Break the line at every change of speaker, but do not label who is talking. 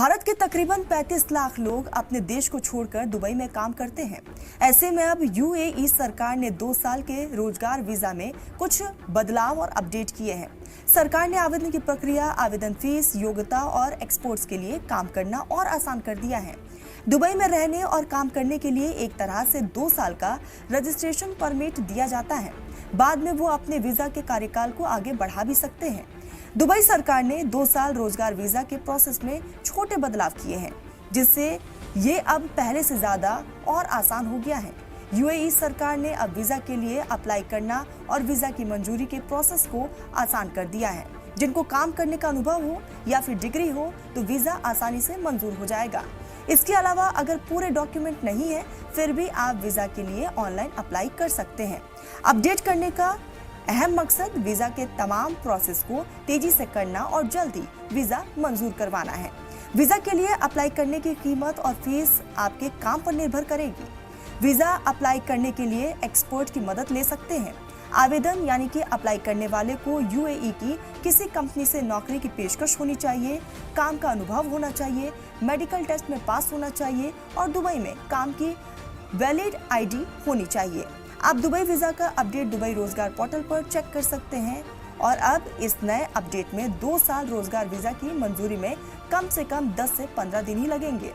भारत के तकरीबन 35 लाख लोग अपने देश को छोड़कर दुबई में काम करते हैं। ऐसे में अब यूएई सरकार ने 2 साल के रोजगार वीजा में कुछ बदलाव और अपडेट किए हैं। सरकार ने आवेदन की प्रक्रिया, आवेदन फीस, योग्यता और एक्सपोर्ट्स के लिए काम करना और आसान कर दिया है। दुबई में रहने और काम करने के लिए एक तरह से 2 साल का रजिस्ट्रेशन परमिट दिया जाता है। बाद में वो अपने वीजा के कार्यकाल को आगे बढ़ा भी सकते हैं। दुबई सरकार ने 2 साल रोजगार वीजा के प्रोसेस में छोटे बदलाव किए हैं, जिससे ये अब पहले से ज्यादा और आसान हो गया है। यूएई सरकार ने अब वीजा के लिए अप्लाई करना और वीजा की मंजूरी के प्रोसेस को आसान कर दिया है। जिनको काम करने का अनुभव हो या फिर डिग्री हो तो वीजा आसानी से मंजूर हो जाएगा। इसके अलावा अगर पूरे डॉक्यूमेंट नहीं है फिर भी आप वीजा के लिए ऑनलाइन अप्लाई कर सकते हैं। अपडेट करने का अहम मकसद वीजा के तमाम प्रोसेस को तेजी से करना और जल्दी वीजा मंजूर करवाना है। वीजा के लिए अप्लाई करने की कीमत और फीस आपके काम पर निर्भर करेगी। वीजा अप्लाई करने के लिए एक्सपर्ट की मदद ले सकते हैं। आवेदन यानी कि अप्लाई करने वाले को यूएई की किसी कंपनी से नौकरी की पेशकश होनी चाहिए, काम का अनुभव होना चाहिए, मेडिकल टेस्ट में पास होना चाहिए और दुबई में काम की वैलिड आईडी होनी चाहिए। आप दुबई वीजा का अपडेट दुबई रोजगार पोर्टल पर चेक कर सकते हैं और अब इस नए अपडेट में 2 साल रोजगार वीजा की मंजूरी में कम से कम 10 से 15 दिन ही लगेंगे।